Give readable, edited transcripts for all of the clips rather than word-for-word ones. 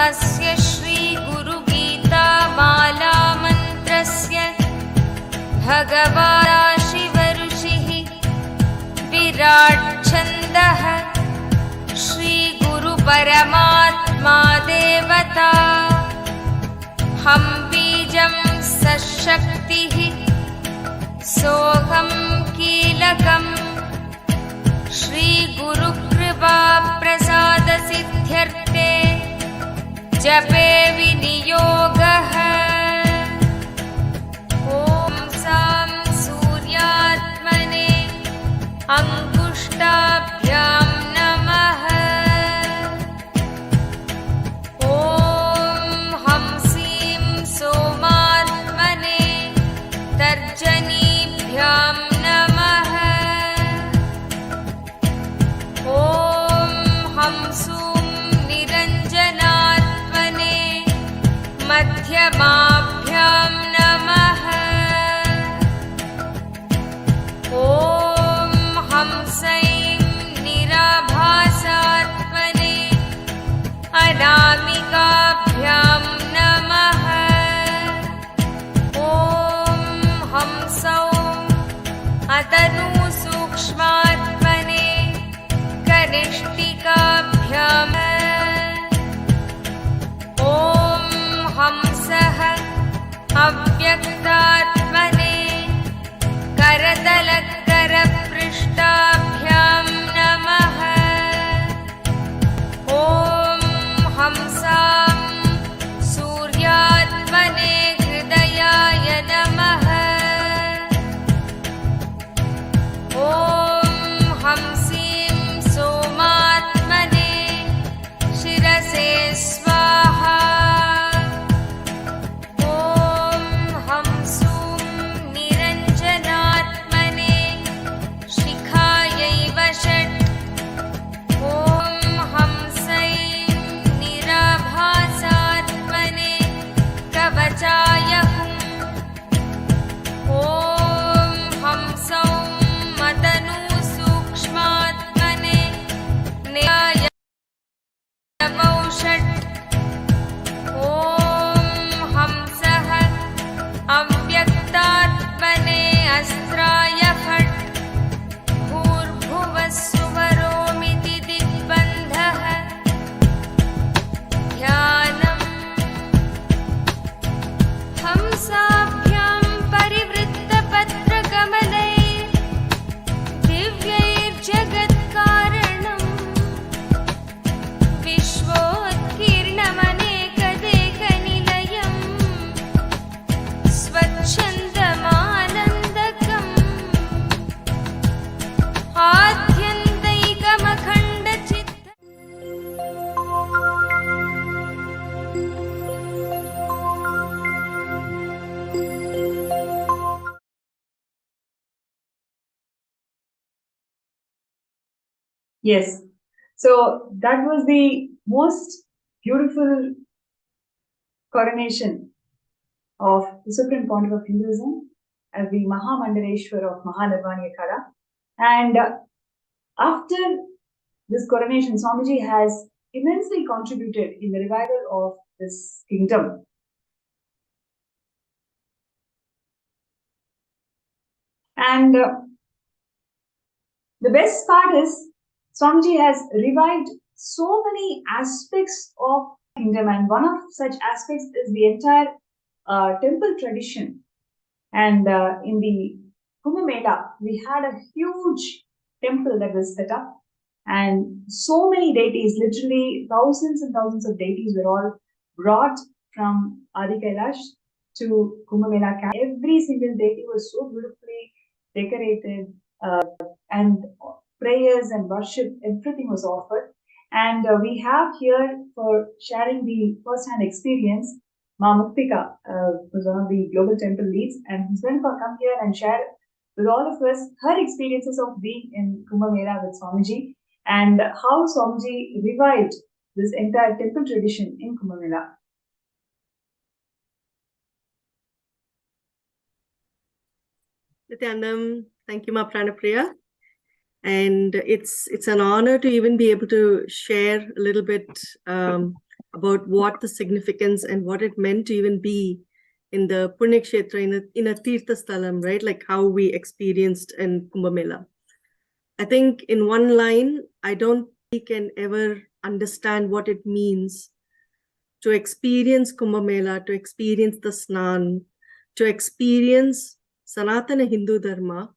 अस्य श्रीगुरुगीतामाला मन्त्रस्य भगवाशिवऋषिः विराट् छन्दः श्रीगुरुपरमात्मा देवता हम बीजं सशक्तिः सोऽहं कीलकम् श्रीगुरुकृपा प्रसादसिद्ध्यर्थे जपे विनियोगः। ॐ सां सूर्यात्मने अंगुष्ठाभ्यां नमः। ॐ हंसीं सोमात्मने तर्जनीभ्यां नमः। ॐ हंसूं निरञ्जनात्मने मध्यमाभ्यां नमः। ॐ हंसैं निराभासात्मने अनामिकाभ्यां नमः। ॐ हंसौं अतनुसूक्ष्मात्मने कनिष्ठिकाभ्यां। ॐ हंसः अव्यक्तात्मने करतलकरपृष्ठाभ्यां नमः। ॐ हंसां सूर्यात्मने हृदयाय नमः। ॐ हंसीं सोमात्मने शिरसे स्वाहा। ॐ हंसूं निरञ्जनात्मने शिखायै वषट्। ॐ हंसैं निराभासात्मने कवचाय हुम्। ॐ हंसौं मतनुसूक्ष्मात्मने न्याय वौषट्। ॐ हंसः अव्यक्तात्मने अस्त्राय फट्। भूर्भुवः सुवरोमिति दिग्बन्धः। ध्यानम् हंसाभ्यां परिवृत्तपत्रकमलैः दिव्यैर्जगत्कारणम् विश्वोत्कीर्णमनेकदेहनिलयम् स्वच्छन्दमानन्दकम् आद्यन्तैकमखण्डचित्त। Yes. So that was the most beautiful coronation of the Supreme Pontiff of Hinduism as the Mahamandaleshwar of Mahanirvani Akhada. And after this coronation, Swamiji has immensely contributed in the revival of this kingdom. And the best part is Swamiji has revived so many aspects of the kingdom, and one of such aspects is the entire temple tradition. And in the Kumbh Mela, we had a huge temple that was set up, and so many deities, literally thousands and thousands of deities, were all brought from Adi Kailash to Kumbh Mela camp. Every single deity was so beautifully decorated, and prayers and worship, everything was offered. And we have here, for sharing the first-hand experience, Ma Muktika, who's one of the global temple leads, and who's going to come here and share with all of us her experiences of being in Kumbh Mela with Swamiji, and how Swamiji revived this entire temple tradition in Kumbh Mela. Nithyananda, thank you, Ma Pranapriya. And it's an honor to even be able to share a little bit about what the significance and what it meant to even be in the Punya Kshetra, in a Tirtha Sthalam, right? Like how we experienced in Kumbh Mela. I think in one line, I don't think we can ever understand what it means to experience Kumbh Mela, to experience the Snan, to experience Sanatana Hindu Dharma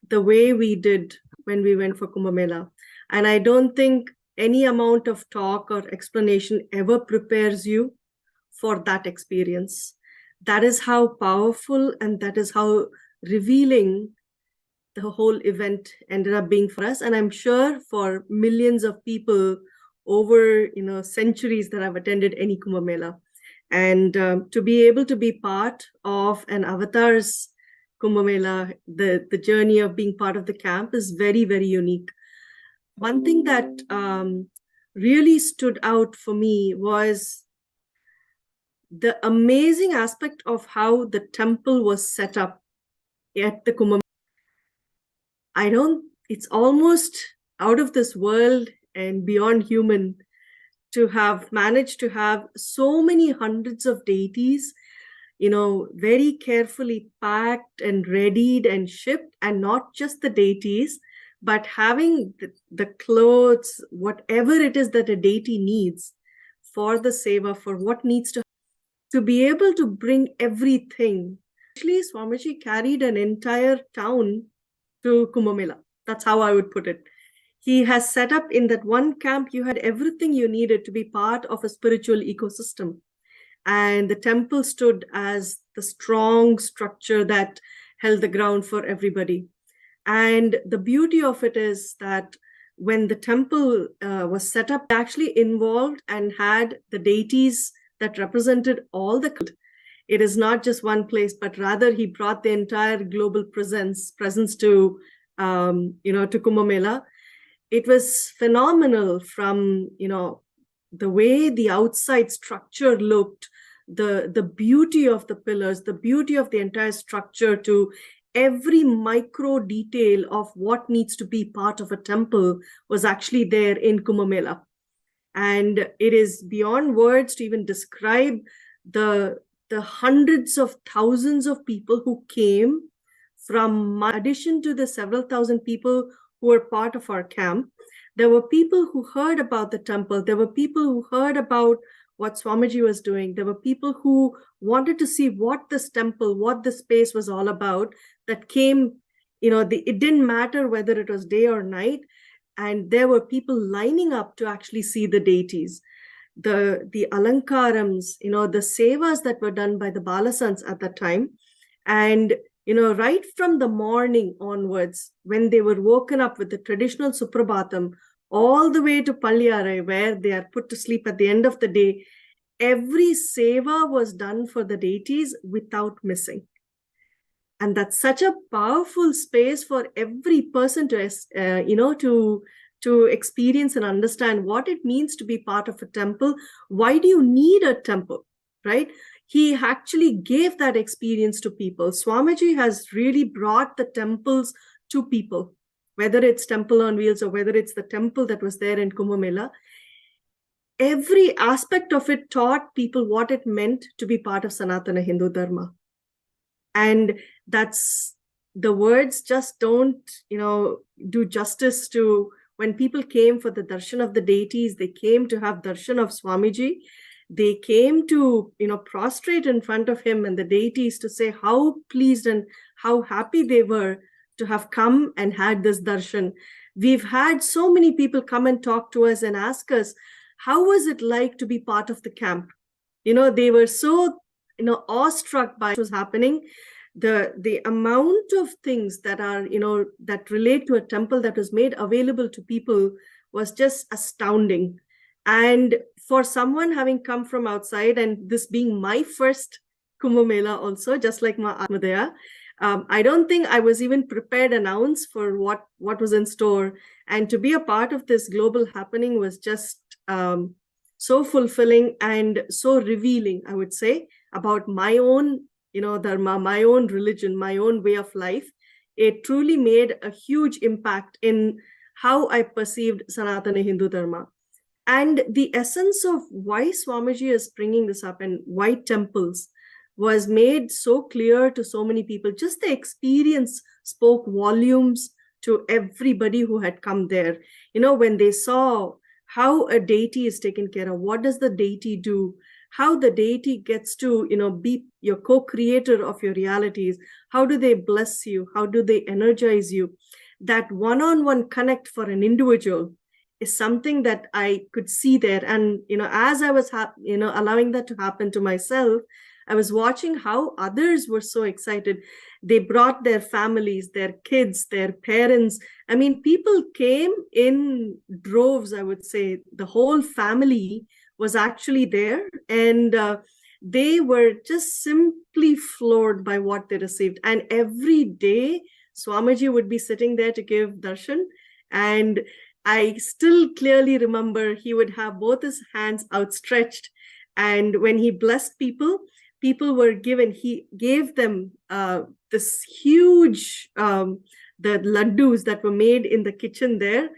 the way we did when we went for Kumbh Mela. And I don't think any amount of talk or explanation ever prepares you for that experience. That is how powerful and that is how revealing the whole event ended up being for us. And I'm sure for millions of people over centuries that have attended any Kumbh Mela. And to be able to be part of an avatar's Kumbh Mela, the journey of being part of the camp is very, very unique. One thing that really stood out for me was the amazing aspect of how the temple was set up at the Kumbh Mela. It's almost out of this world and beyond human to have managed to have so many hundreds of deities, very carefully packed and readied and shipped, and not just the deities, but having the clothes, whatever it is that a deity needs for the seva, for what needs to be able to bring everything. Actually, Swamiji carried an entire town to Kumbh Mela. That's how I would put it. He has set up in that one camp, you had everything you needed to be part of a spiritual ecosystem. And the temple stood as the strong structure that held the ground for everybody. And the beauty of it is that when the temple was set up, it actually involved and had the deities that represented all the. It is not just one place, but rather he brought the entire global presence to Kumbh Mela. It was phenomenal from, the way the outside structure looked, the beauty of the pillars, the beauty of the entire structure, to every micro detail of what needs to be part of a temple was actually there in Kumbh Mela. And it is beyond words to even describe the hundreds of thousands of people who came from, in addition to the several thousand people who were part of our camp. There were people who heard about the temple. There were people who heard about what Swamiji was doing. There were people who wanted to see what this temple, what this space was all about, that came, it didn't matter whether it was day or night. And there were people lining up to actually see the deities. The alankarams, the sevas that were done by the balasants at that time. And, right from the morning onwards, when they were woken up with the traditional Suprabhatam, all the way to Palyarai, where they are put to sleep at the end of the day, every seva was done for the deities without missing. And that's such a powerful space for every person to experience and understand what it means to be part of a temple. Why do you need a temple, right? He actually gave that experience to people. Swamiji has really brought the temples to people, whether it's Temple on Wheels or whether it's the temple that was there in Kumbh Mela. Every aspect of it taught people what it meant to be part of Sanatana Hindu Dharma. And that's, the words just don't, do justice to when people came for the darshan of the deities. They came to have darshan of Swamiji. They came to, prostrate in front of him and the deities to say how pleased and how happy they were to have come and had this darshan. We've had so many people come and talk to us and ask us, how was it like to be part of the camp? They were so, awestruck by what was happening. The amount of things that are, that relate to a temple that was made available to people was just astounding. And for someone having come from outside, and this being my first Kumbh Mela also, just like my Atmadaya, I don't think I was even prepared an ounce for what was in store. And to be a part of this global happening was just so fulfilling and so revealing, I would say, about my own, dharma, my own religion, my own way of life. It truly made a huge impact in how I perceived Sanatana Hindu Dharma. And the essence of why Swamiji is bringing this up and why temples was made so clear to so many people. Just the experience spoke volumes to everybody who had come there. When they saw how a deity is taken care of, what does the deity do, how the deity gets to, be your co-creator of your realities, how do they bless you, how do they energize you, that one-on-one connect for an individual is something that I could see there. And, as I was, allowing that to happen to myself, I was watching how others were so excited. They brought their families, their kids, their parents. I mean, people came in droves, I would say. The whole family was actually there. And they were just simply floored by what they received. And every day, Swamiji would be sitting there to give darshan. And I still clearly remember he would have both his hands outstretched. And when he blessed people, he gave them this huge, the laddus that were made in the kitchen there.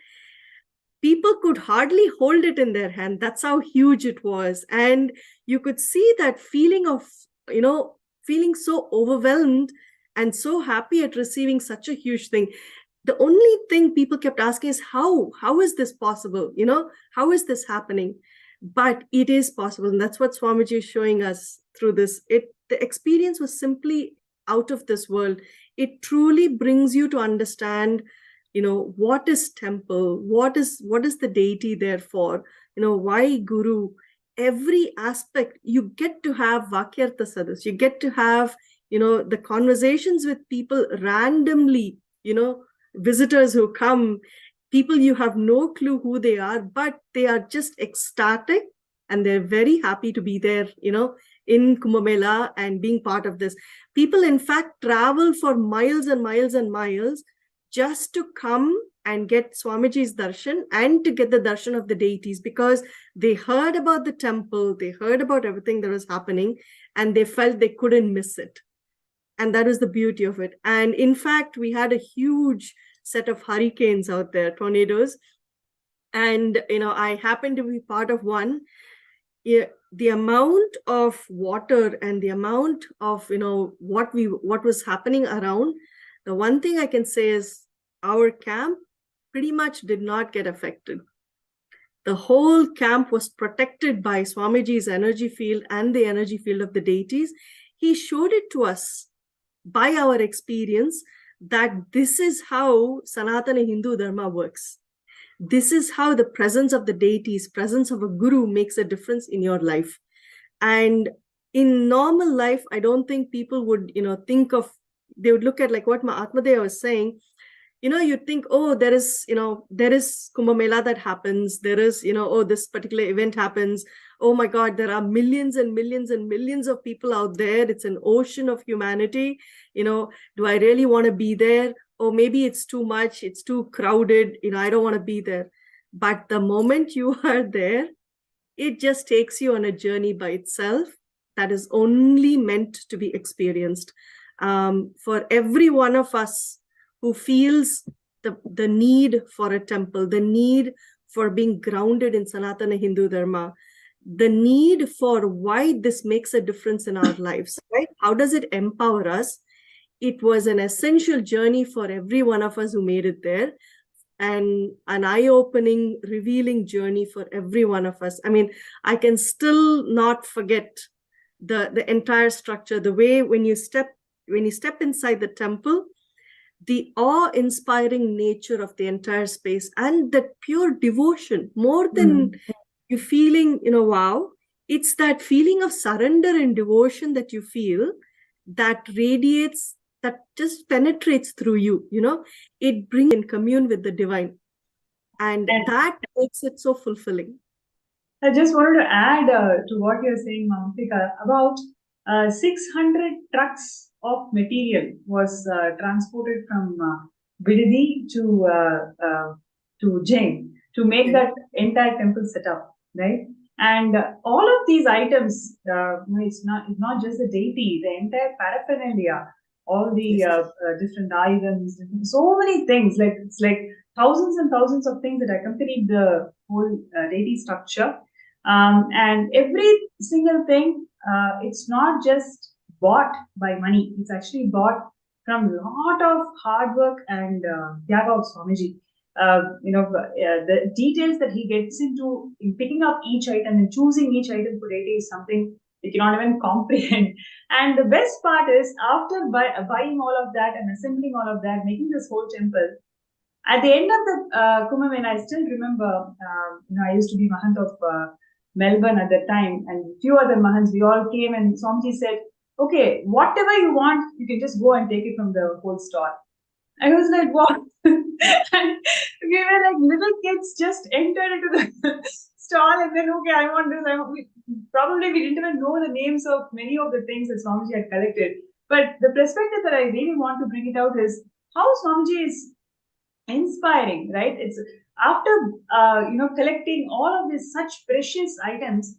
People could hardly hold it in their hand. That's how huge it was. And you could see that feeling of, feeling so overwhelmed and so happy at receiving such a huge thing. The only thing people kept asking is how is this possible? How is this happening? But it is possible. And that's what Swamiji is showing us through this. The experience was simply out of this world. It truly brings you to understand, what is temple? What is the deity there for? Why guru? Every aspect, you get to have Vakyartha Sadas. You get to have, the conversations with people randomly, visitors who come, people you have no clue who they are, but they are just ecstatic and they're very happy to be there, in Kumbh Mela and being part of this. People, in fact, travel for miles and miles and miles just to come and get Swamiji's darshan and to get the darshan of the deities, because they heard about the temple, they heard about everything that was happening, and they felt they couldn't miss it. And that is the beauty of it. And in fact, we had a huge set of hurricanes out there, tornadoes. And, I happened to be part of one. The amount of water and the amount of, what was happening around, the one thing I can say is our camp pretty much did not get affected. The whole camp was protected by Swamiji's energy field and the energy field of the deities. He showed it to us by our experience that this is how Sanatana Hindu Dharma works. This is how the presence of the deities, presence of a guru makes a difference in your life. And in normal life, I don't think people would, think of, they would look at like what Mahatma Deva was saying. You'd think, oh, there is Kumbh Mela that happens. There is, oh, this particular event happens. Oh my God, there are millions and millions and millions of people out there. It's an ocean of humanity. Do I really want to be there? Or maybe it's too much. It's too crowded. I don't want to be there. But the moment you are there, it just takes you on a journey by itself that is only meant to be experienced. For every one of us who feels the need for a temple, the need for being grounded in Sanatana Hindu Dharma, the need for why this makes a difference in our lives, right? How does it empower us? It was an essential journey for every one of us who made it there, and an eye-opening, revealing journey for every one of us. I mean, I can still not forget the entire structure, the way when you step inside the temple, the awe-inspiring nature of the entire space and that pure devotion, more than you feeling, wow, it's that feeling of surrender and devotion that you feel that radiates, that just penetrates through you, it brings in commune with the divine. And that makes it so fulfilling. I just wanted to add to what you're saying, Mamtika, about 600 trucks of material was transported from Bidadi to Jain to make that entire temple set up, right? And all of these items, it's not just the deity, the entire paraphernalia, all the different items, so many things. Like it's like thousands and thousands of things that accompanied the whole deity structure. And every single thing, it's not just bought by money, it's actually bought from a lot of hard work and Tyaga of Swamiji. The details that he gets into in picking up each item and choosing each item for deity is something you cannot even comprehend. And the best part is, after buying all of that and assembling all of that, making this whole temple, at the end of the Kumbh Mela, I still remember, I used to be Mahant of Melbourne at that time, and few other Mahants, we all came, and Swamiji said, okay, whatever you want, you can just go and take it from the whole store. I was like, what? And we were like little kids, just entered into the stall, and then, okay, I want this. Probably we didn't even know the names of many of the things that Swamiji had collected. But the perspective that I really want to bring it out is how Swamiji is inspiring, right? It's after collecting all of these such precious items,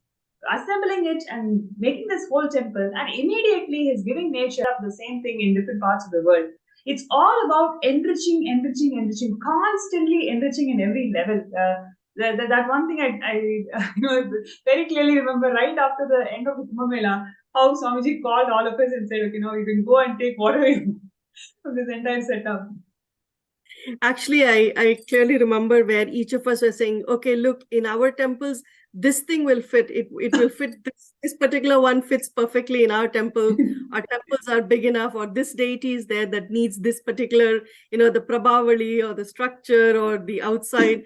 assembling it and making this whole temple, and immediately he's giving nature the same thing in different parts of the world. It's all about enriching, constantly enriching in every level. That one thing I very clearly remember right after the end of the Kumbh Mela, how Swamiji called all of us and said, you can go and take whatever you want from this entire setup. Actually, I clearly remember where each of us were saying, okay, look, in our temples, this thing will fit. It will fit. This particular one fits perfectly in our temple. Our temples are big enough, or this deity is there that needs this particular, the Prabhavali or the structure or the outside.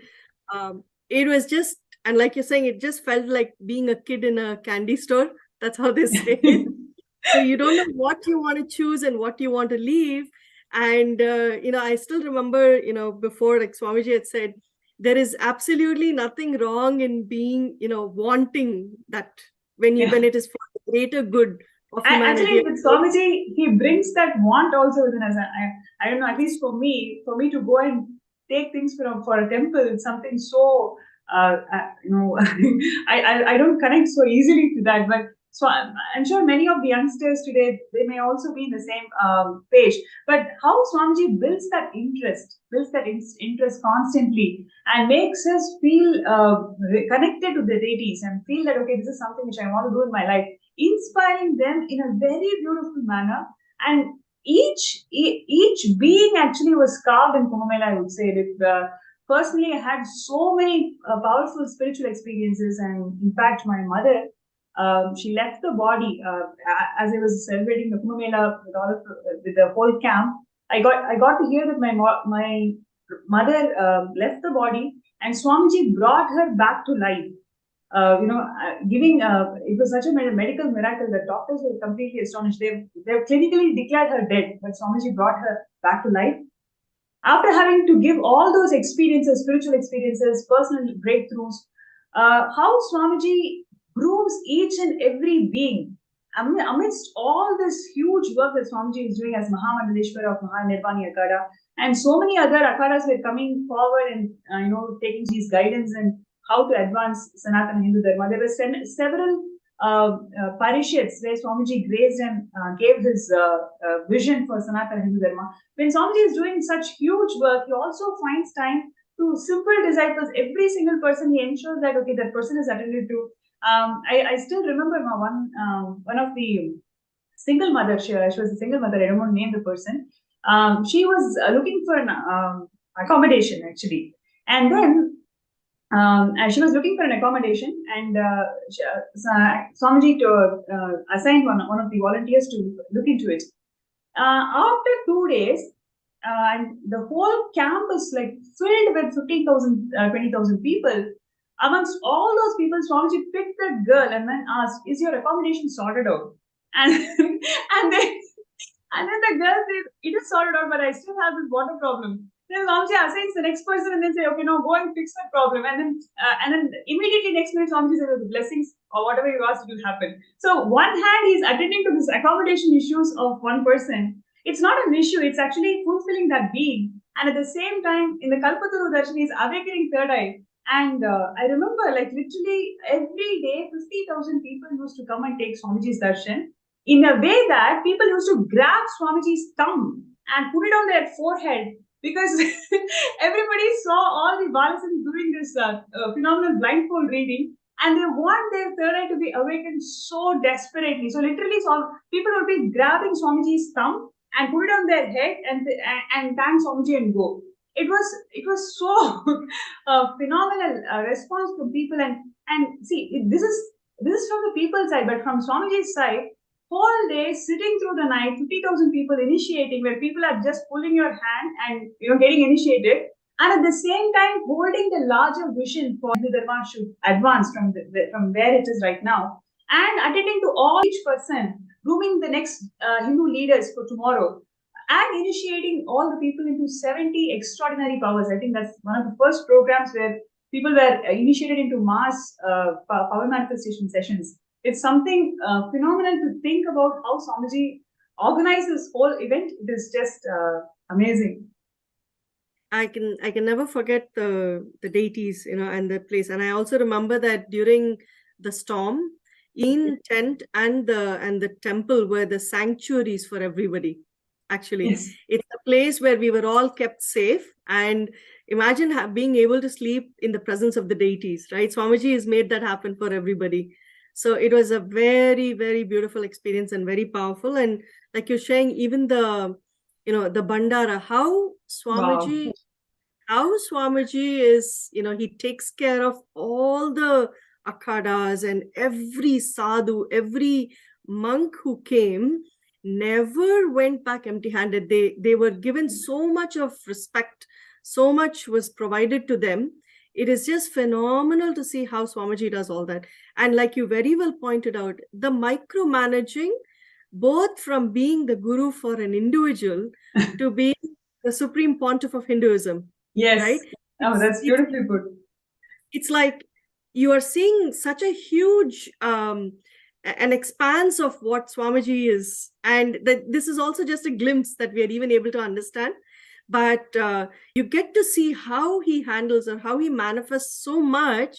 It was just, and like you're saying, it just felt like being a kid in a candy store. That's how they say it. So you don't know what you want to choose and what you want to leave. And, I still remember, before, like Swamiji had said, there is absolutely nothing wrong in being, wanting that when it is for the greater good of humanity. Actually, with Swamiji, he brings that want also within us. I don't know, at least for me to go and take things for a temple, it's something so, I don't connect so easily to that. But so I'm sure many of the youngsters today, they may also be in the same page. But how Swamiji builds that interest constantly and makes us feel connected to the deities and feel that, okay, this is something which I want to do in my life, inspiring them in a very beautiful manner. And each being actually was carved in Kumbh Mela, I would say. Personally, I had so many powerful spiritual experiences, and in fact, my mother, she left the body as I was celebrating the Kumbh Mela with the whole camp. I got to hear that my mother left the body, and Swamiji brought her back to life. Giving it was such a medical miracle that doctors were completely astonished. They've clinically declared her dead, but Swamiji brought her back to life. After having to give all those experiences, spiritual experiences, personal breakthroughs, how Swamiji grooms each and every being amidst all this huge work that Swamiji is doing as Mahasadashiva of Mahanirvani Akada, and so many other akadas were coming forward and taking his guidance and how to advance Sanatana Hindu Dharma. There were several parishads where Swamiji grazed and gave his vision for Sanatana Hindu Dharma. When Swamiji is doing such huge work, he also finds time to simple disciples. Every single person, he ensures that, okay, that person is attended to. I still remember one of the single mother. She was a single mother. I don't want to name the person. She was looking for an accommodation, actually. And then she was looking for an accommodation, and Swamiji assigned one of the volunteers to look into it. After 2 days, and the whole camp is like filled with 15,000, 20,000 people. Amongst all those people, Swamiji picked that girl and then asked, "Is your accommodation sorted out?" And and then the girl said, "It is sorted out, but I still have this water problem." Then Swamiji assigns the next person and then say, "Okay, now go and fix that problem." And then immediately next minute, Swamiji said, "The blessings or whatever you asked will happen." So one hand he's attending to this accommodation issues of one person. It's not an issue; it's actually fulfilling that being. And at the same time, in the Kalpataru Darshan, he's awakening third eye. And I remember, like, literally every day, 50,000 people used to come and take Swamiji's darshan in a way that people used to grab Swamiji's thumb and put it on their forehead because everybody saw all the Balasins doing this phenomenal blindfold reading, and they want their third eye to be awakened so desperately. So literally, people would be grabbing Swamiji's thumb and put it on their head and thank Swamiji and go. It was so phenomenal response from people, and see, this is from the people's side, but from Swamiji's side, whole day sitting through the night, 50,000 people initiating, where people are just pulling your hand and getting initiated, and at the same time holding the larger vision for the Dharma should advance from where it is right now, and attending to all each person, grooming the next Hindu leaders for tomorrow, and initiating all the people into 70 extraordinary powers. I think that's one of the first programs where people were initiated into mass power manifestation sessions. It's something phenomenal to think about how Swamiji organized this whole event. It is just amazing. I can never forget the deities, and the place. And I also remember that during the storm, in tent and the temple were the sanctuaries for everybody. Actually, Yes. It's a place where we were all kept safe. And imagine being able to sleep in the presence of the deities, right? Swamiji has made that happen for everybody. So it was a very, very beautiful experience and very powerful. And like you're saying, even the Bandara, how Swamiji, Wow. how Swamiji is, he takes care of all the akhadas, and every sadhu, every monk who came never went back empty-handed. They were given so much of respect, so much was provided to them. It is just phenomenal to see how Swamiji does all that. And like you very well pointed out, the micromanaging, both from being the guru for an individual to being the supreme pontiff of Hinduism. Yes. Right? Oh, that's beautifully put. It's like you are seeing such a huge an expanse of what Swamiji is, and that this is also just a glimpse that we are even able to understand. But you get to see how he handles or how he manifests so much,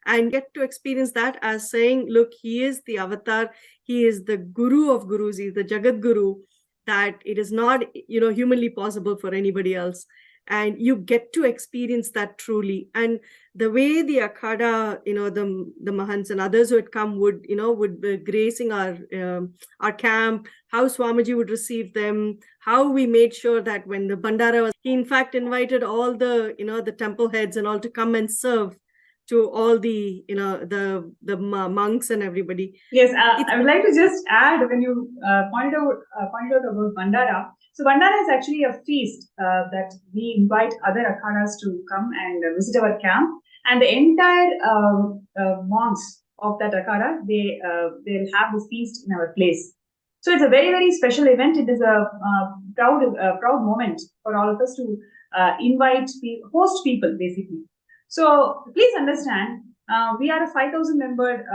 and get to experience that as saying, look, he is the avatar, he is the guru of gurus, he's the Jagat Guru, that it is not humanly possible for anybody else. And you get to experience that truly. And the way the Akhada, the Mahants and others who had come would be gracing our camp, how Swamiji would receive them, how we made sure that when the Bandara was, he in fact invited all the, the temple heads and all to come and serve to all the, the monks and everybody. Yes, I would like to just add, when you pointed out about Bandara. So Bandara is actually a feast that we invite other akhadas to come and visit our camp, and the entire monks of that akhada, they'll have this feast in our place. So it's a very, very special event. It is a proud moment for all of us to host people, basically. So please understand, we are a 5,000 member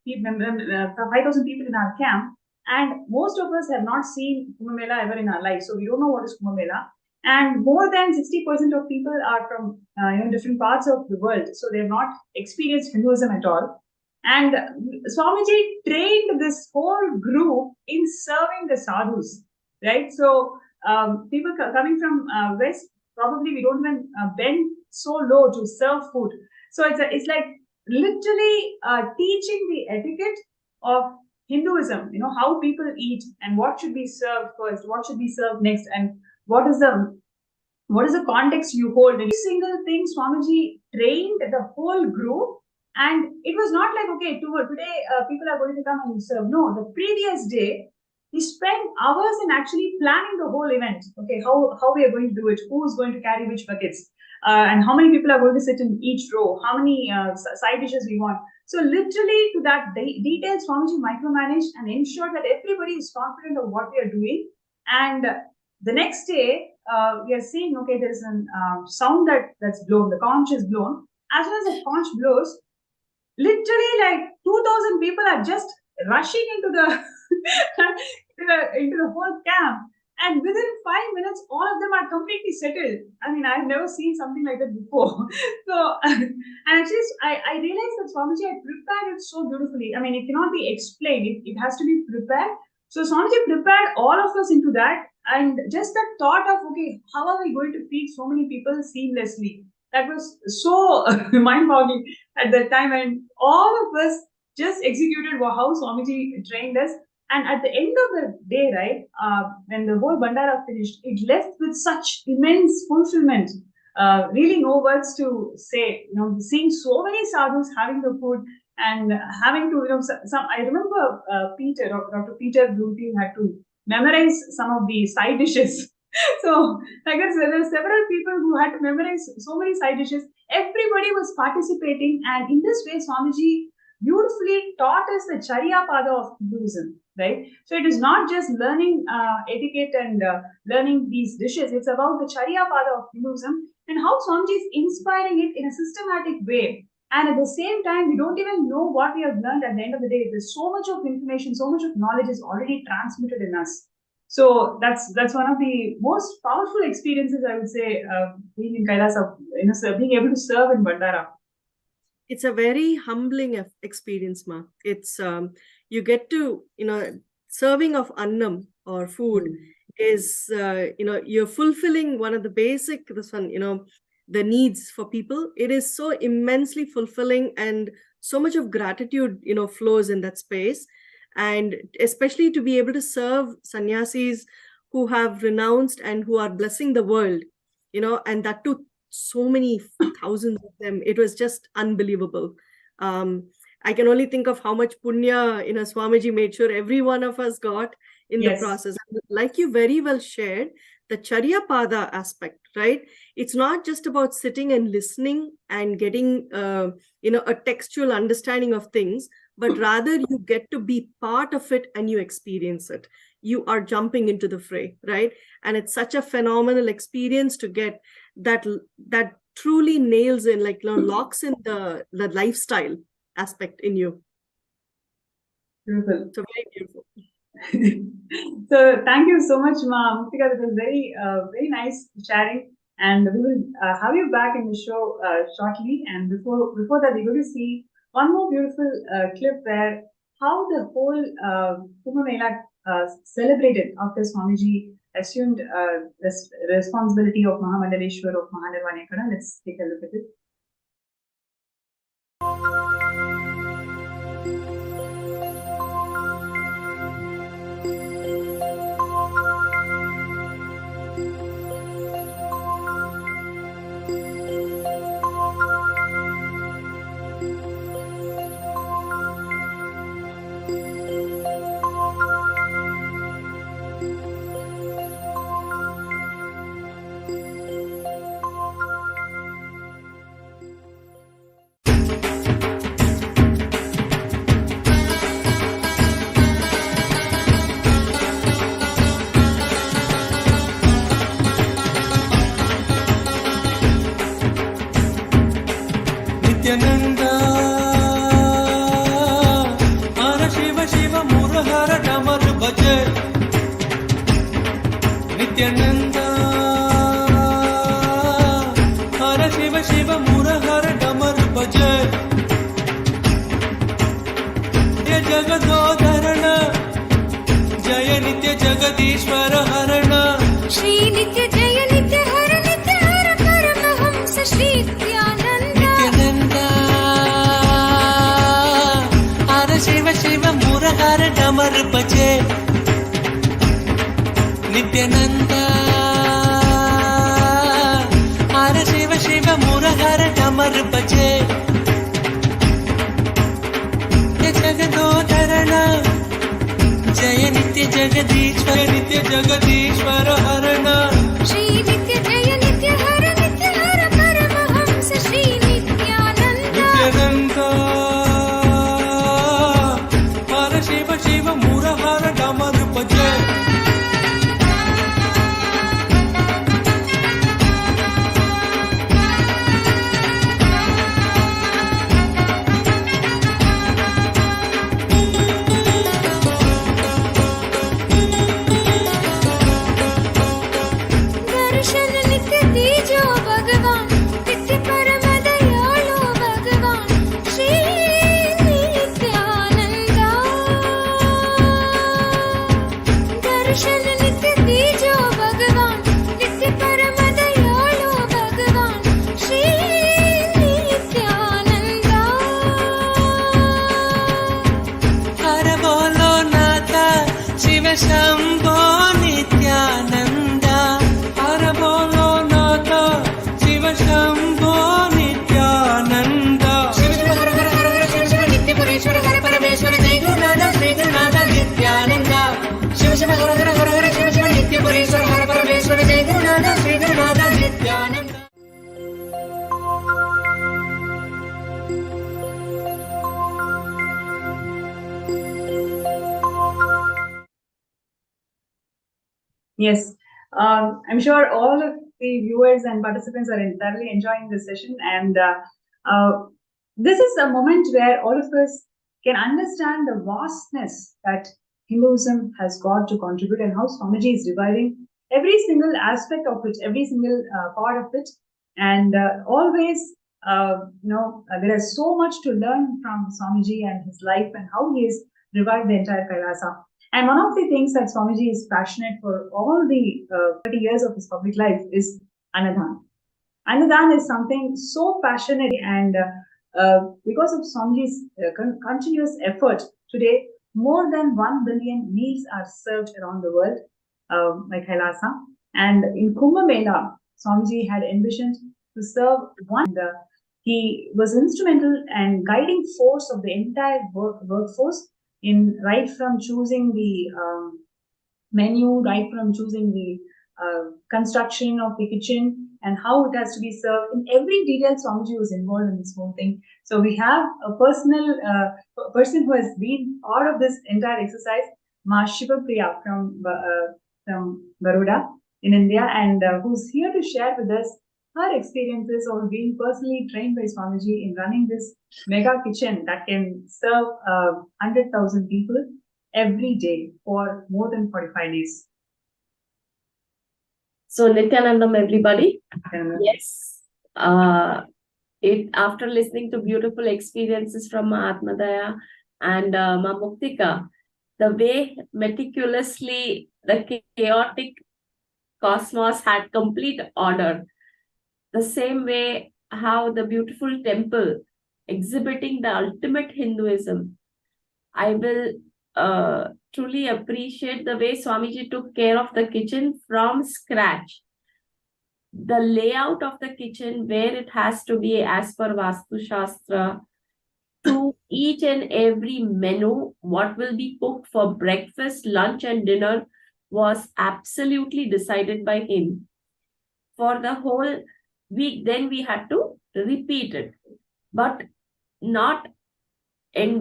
5,000 people in our camp, and most of us have not seen Kumbh Mela ever in our life, so we don't know what is Kumbh Mela. And more than 60% of people are from different parts of the world, so they have not experienced Hinduism at all. And Swamiji trained this whole group in serving the sadhus, right? So people coming from West, probably we don't even bend so low to serve food. So it's like literally teaching the etiquette of Hinduism, how people eat and what should be served first, what should be served next, and what is the context you hold. Every single thing Swamiji trained the whole group, and it was not like, okay, today people are going to come and serve. No, the previous day, he spent hours in actually planning the whole event. Okay, how we are going to do it, who is going to carry which buckets, and how many people are going to sit in each row, how many side dishes we want. So literally to that detail, Swamiji micromanaged and ensured that everybody is confident of what we are doing. And the next day, we are seeing, okay, there is a sound that's blown, the conch is blown. As soon as the conch blows, literally like 2,000 people are just rushing into the into the whole camp, and within 5 minutes all of them are completely settled. I mean, I've never seen something like that before. So and actually I realized that Swamiji had prepared it so beautifully. I mean, it cannot be explained, it has to be prepared So Swamiji prepared all of us into that, and just that thought of, okay, how are we going to feed so many people seamlessly? That was so mind-boggling at that time, and all of us just executed how Swamiji trained us. And at the end of the day, right, when the whole Bandara finished, it left with such immense fulfillment. Really, no words to say. Seeing so many sadhus having the food and having to, some. I remember Dr. Peter Bloomfield had to memorize some of the side dishes. So, I guess there were several people who had to memorize so many side dishes. Everybody was participating, and in this way, Swamiji beautifully taught us the Charya Pada of Hinduism, right? So it is not just learning etiquette and learning these dishes. It's about the Charya Pada of Hinduism and how Swamiji is inspiring it in a systematic way. And at the same time, we don't even know what we have learned at the end of the day. There's so much of information, so much of knowledge is already transmitted in us. So that's one of the most powerful experiences, I would say, being in Kailasa, being able to serve in Bandara. It's a very humbling experience, Ma. It's you get to, serving of annam or food is, you're fulfilling one of the basic, the needs for people. It is so immensely fulfilling, and so much of gratitude, flows in that space. And especially to be able to serve sannyasis who have renounced and who are blessing the world, and that too, so many thousands of them. It was just unbelievable. I can only think of how much punya, Swamiji made sure every one of us got in the process. Like you very well shared, the Charya Pada aspect, right? It's not just about sitting and listening and getting, a textual understanding of things, but rather you get to be part of it and you experience it. You are jumping into the fray, right? And it's such a phenomenal experience to get that truly nails in, locks in the lifestyle aspect in you. Beautiful. So very beautiful. So thank you so much, Ma Murthy. It was very, very nice sharing, and we will have you back in the show shortly. And before that, we're going to see one more beautiful clip where how the whole Kumbh Mela celebrated after Swamiji assumed this responsibility of Mahamandaleshwar of Mahanirvanekana. Let's take a look at it. Nithyananda, Hara Shiva Shiva Murahara Damar Bhaje. Nithyananda, Hara Shiva Shiva Murahara Damar Bhaje. Nitya Jagadodharana, Jaya Nitya Jagadishwara Harana. Shri Nitya Jaya Nitya Hara Paramahamsa Shri Shiva Shiva Murahara Damar Bhaje. Nithyananda, Hara Shiva Shiva Murahara Damar Bhaje. Nitya Jagadodharana, Jaya Nitya Jagadishwara, Nitya Jagadishwara Harana. Shri Nitya Jaya Nitya Hara Paramahamsa Shri Nithyananda. Shiva Shiva Murahara Damar Bhaje. Shambho Nityanand हर बोलो नाथ शिव शम्भो नित्यानन्द शिव शिव हर हर हर हर शिव शिव नित्य परेश्वर हर परमेश्वर जय गुरुनाथ श्री गुरुनाथ नित्यानन्द शिव शिव हर हर हर हर शिव शिव नित्य परेश्वर हर परमेश्वर जय Gurunath Shri Gurunath Nityanand. Yes, I'm sure all of the viewers and participants are thoroughly enjoying this session, and this is a moment where all of us can understand the vastness that Hinduism has got to contribute, and how Swamiji is reviving every single aspect of it, every single part of it, and always, there is so much to learn from Swamiji and his life and how he has revived the entire Kailasa. And one of the things that Swamiji is passionate for all the 30 years of his public life is Annadan. Annadan is something so passionate, and because of Swamiji's continuous effort, today more than 1 billion meals are served around the world by Kailasa. And in Kumbh Mela, Swamiji had envisioned to serve one. He was instrumental and guiding force of the entire workforce, in right from choosing the menu, right from choosing the construction of the kitchen and how it has to be served. In every detail, Swamiji was involved in this whole thing. So we have a personal person who has been part of this entire exercise, Mahasadashiva from Baroda in India, and who's here to share with us her experiences of being personally trained by Swamiji in running this mega kitchen that can serve 100,000 people every day for more than 45 days. So Nithyanandam, everybody. Yes. After listening to beautiful experiences from Atmadaya and Ma Muktika, the way meticulously the chaotic cosmos had complete order, the same way how the beautiful temple exhibiting the ultimate Hinduism, I will truly appreciate the way Swamiji took care of the kitchen from scratch. The layout of the kitchen, where it has to be as per Vastu Shastra, to each and every menu, what will be cooked for breakfast, lunch and dinner, was absolutely decided by him. For the whole week, then we had to repeat it. But not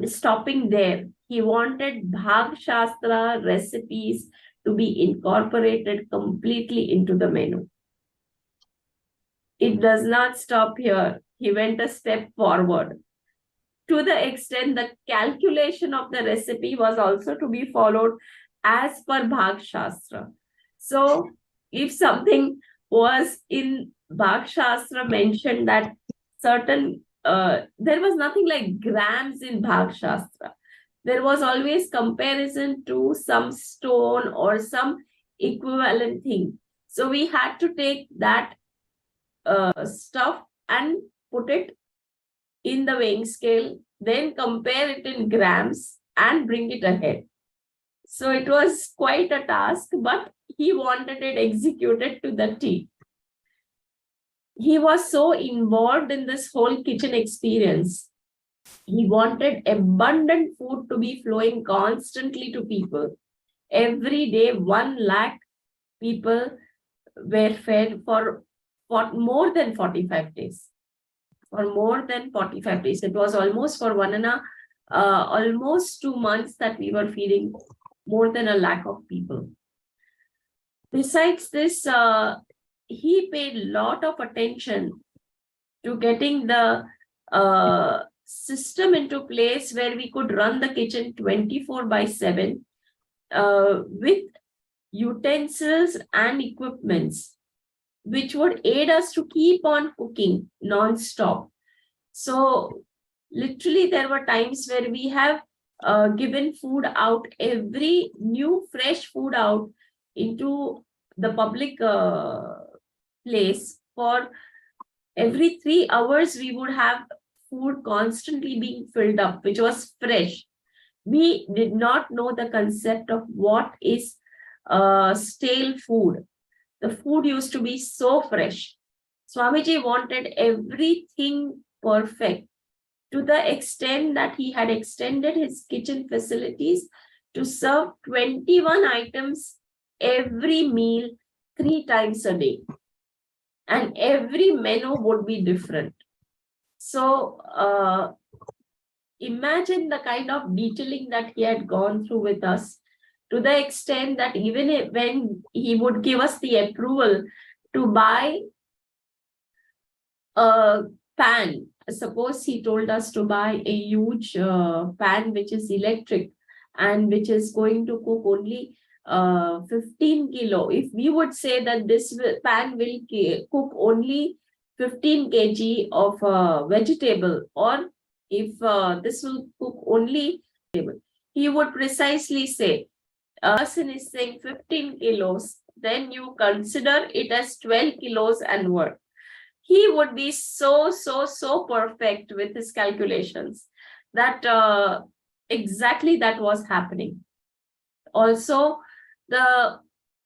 stopping there. He wanted Bhag Shastra recipes to be incorporated completely into the menu. It does not stop here. He went a step forward. To the extent the calculation of the recipe was also to be followed as per Bhag Shastra. So if something was in Bhag Shastra mentioned that certain, there was nothing like grams in Bhag Shastra. There was always comparison to some stone or some equivalent thing. So we had to take that stuff and put it in the weighing scale, then compare it in grams and bring it ahead. So it was quite a task, but he wanted it executed to the T. He was so involved in this whole kitchen experience. He wanted abundant food to be flowing constantly to people. Every day, 1 lakh people were fed for more than 45 days. For more than 45 days. It was almost for almost 2 months that we were feeding more than 1 lakh of people. Besides this, he paid a lot of attention to getting the system into place where we could run the kitchen 24/7 with utensils and equipments, which would aid us to keep on cooking non-stop. So literally there were times where we have given food out, every new fresh food out into the public place. For every 3 hours, we would have food constantly being filled up, which was fresh. We did not know the concept of what is stale food. The food used to be so fresh. Swamiji wanted everything perfect, to the extent that he had extended his kitchen facilities to serve 21 items every meal 3 times a day. And every menu would be different. So imagine the kind of detailing that he had gone through with us, to the extent that even when he would give us the approval to buy a pan, suppose he told us to buy a huge pan which is electric and which is going to cook only 15 kilo. If we would say that this pan will cook only 15 kg of vegetable, or if this will cook only, he would precisely say, a person is saying 15 kilos, then you consider it as 12 kilos and what. He would be so perfect with his calculations that exactly that was happening. Also, the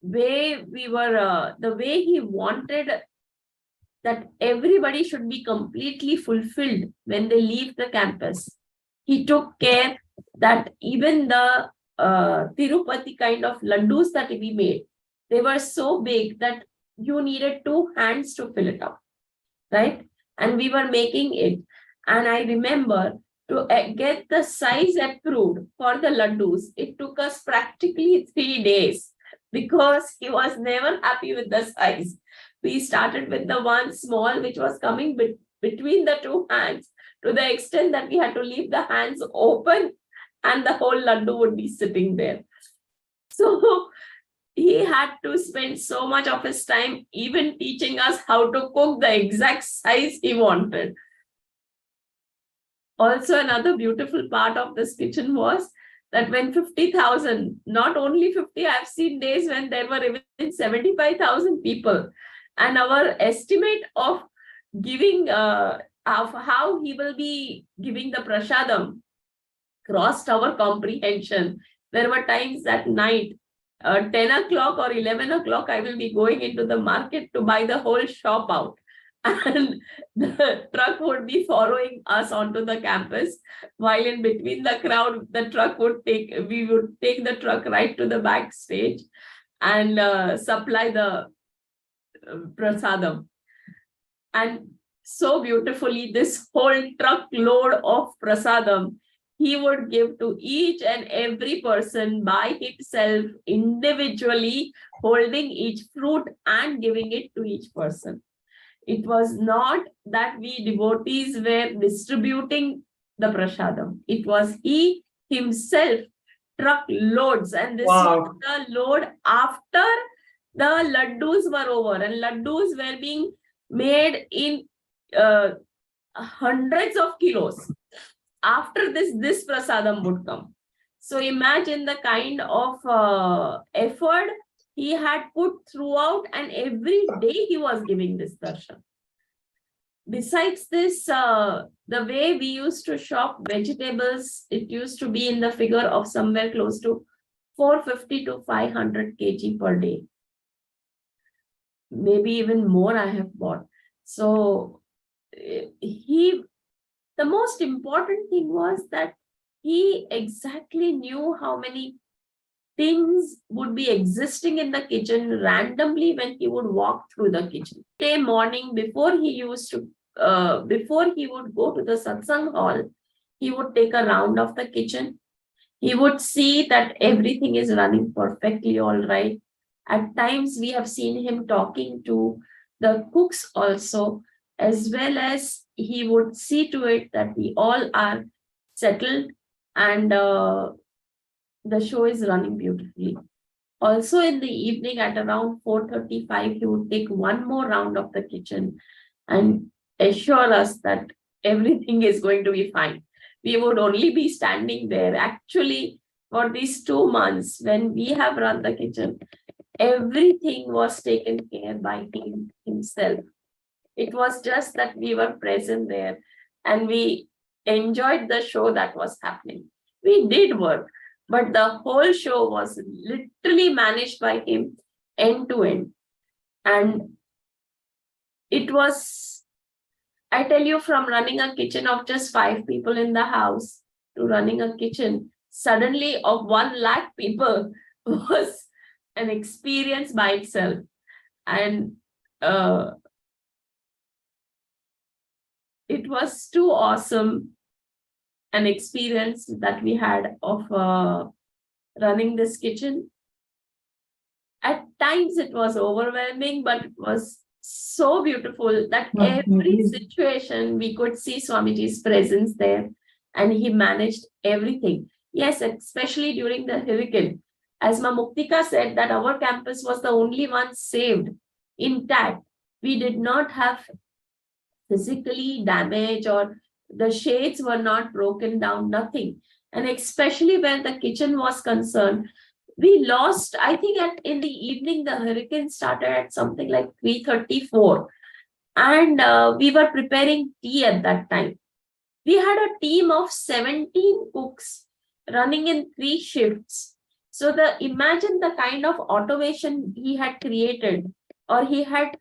way the way he wanted that everybody should be completely fulfilled when they leave the campus. He took care that even the Tirupati kind of laddus that we made, they were so big that you needed 2 hands to fill it up, right? And we were making it. And I remember to get the size approved for the laddus, it took us practically 3 days because he was never happy with the size. We started with the one small which was coming between the 2 hands, to the extent that we had to leave the hands open and the whole laddu would be sitting there. So he had to spend so much of his time even teaching us how to cook the exact size he wanted. Also, another beautiful part of this kitchen was that when 50,000, not only 50, I've seen days when there were even 75,000 people. And our estimate of giving, of how he will be giving the prasadam crossed our comprehension. There were times at night, 10 o'clock or 11 o'clock, I will be going into the market to buy the whole shop out. And the truck would be following us onto the campus, while in between the crowd, the truck would we would take the truck right to the backstage and supply the prasadam. And so beautifully, this whole truckload of prasadam he would give to each and every person by himself, individually, holding each fruit and giving it to each person. It was not that we devotees were distributing the prasadam. It was he himself, truckloads. And this was the load after the laddus were over, and laddus were being made in hundreds of kilos. After this prasadam would come. So imagine the kind of effort he had put throughout, and every day he was giving this darshan. Besides this, the way we used to shop vegetables, it used to be in the figure of somewhere close to 450 to 500 kg per day. Maybe even more I have bought. So the most important thing was that he exactly knew how many things would be existing in the kitchen randomly when he would walk through the kitchen. Day morning, before he would go to the satsang hall, he would take a round of the kitchen. He would see that everything is running perfectly all right. At times, we have seen him talking to the cooks also, as well as he would see to it that we all are settled and the show is running beautifully. Also in the evening at around 4:35, he would take one more round of the kitchen and assure us that everything is going to be fine. We would only be standing there. Actually, for these 2 months, when we have run the kitchen, everything was taken care by him himself. It was just that we were present there and we enjoyed the show that was happening. We did work, but the whole show was literally managed by him end to end. And it was, I tell you, from running a kitchen of just 5 people in the house to running a kitchen suddenly of 1 lakh people was an experience by itself. And it was too awesome an experience that we had of running this kitchen. At times it was overwhelming, but it was so beautiful that every situation we could see Swamiji's presence there, and he managed everything. Yes, especially during the hurricane. As Ma Muktika said, that our campus was the only one saved, intact. We did not have physically damage, or the shades were not broken down, nothing. And especially when the kitchen was concerned, we lost, I think in the evening, the hurricane started at something like 3:34. And we were preparing tea at that time. We had a team of 17 cooks running in 3 shifts. So imagine the kind of automation he had created, or he had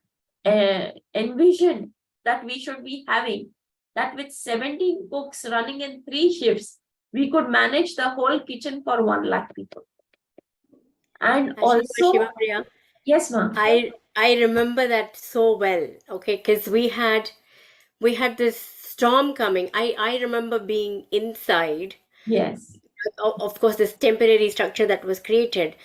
envisioned that we should be having, that with 17 cooks running in 3 shifts, we could manage the whole kitchen for 1 lakh people. And also, Shiva Priya, yes, ma'am. I remember that so well. Okay, because we had this storm coming. I remember being inside. Yes. Of course, this temporary structure that was created.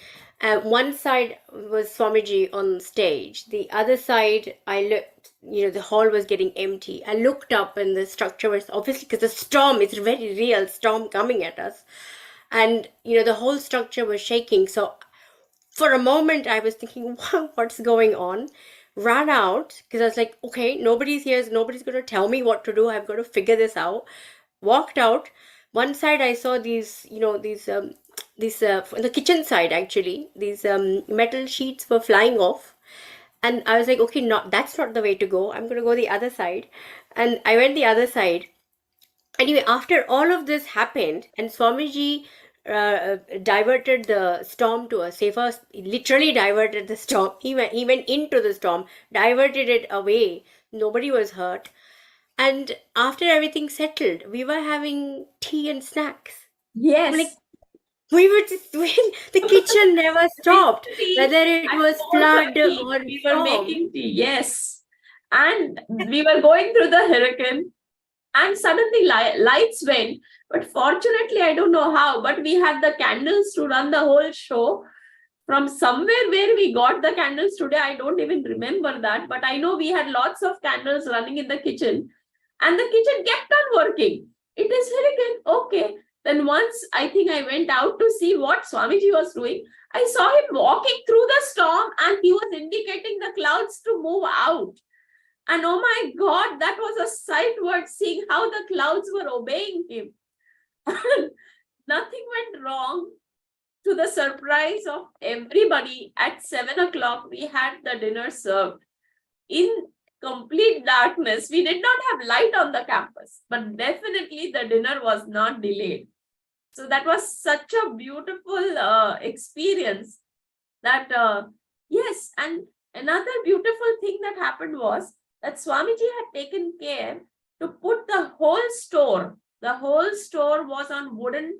One side was Swamiji on stage. The other side, I looked, the hall was getting empty. I looked up and the structure was obviously, because the storm, it's a very real storm coming at us. And, the whole structure was shaking. So for a moment, I was thinking, wow, what's going on? Ran out, because I was like, okay, nobody's here. Nobody's going to tell me what to do. I've got to figure this out. Walked out. One side, I saw these, in the kitchen side, actually, these metal sheets were flying off. And I was like, okay, that's not the way to go. I'm going to go the other side. And I went the other side. Anyway, after all of this happened, and Swamiji diverted the storm to a safer, literally diverted the storm. He went into the storm, diverted it away. Nobody was hurt. And after everything settled, we were having tea and snacks. Yes. Like, we were just the kitchen never stopped, whether it was flood or we were storm. making tea. Yes. And we were going through the hurricane, and suddenly lights went. But fortunately, I don't know how, but we had the candles to run the whole show. From somewhere where we got the candles today, I don't even remember that, but I know we had lots of candles running in the kitchen, and the kitchen kept on working. It is hurricane. Okay. Then once I think I went out to see what Swamiji was doing, I saw him walking through the storm, and he was indicating the clouds to move out. And oh my God, that was a sight worth seeing, how the clouds were obeying him. Nothing went wrong. To the surprise of everybody, at 7 o'clock, we had the dinner served in complete darkness. We did not have light on the campus, but definitely the dinner was not delayed. So that was such a beautiful experience that, yes. And another beautiful thing that happened was that Swamiji had taken care to put the whole store was on wooden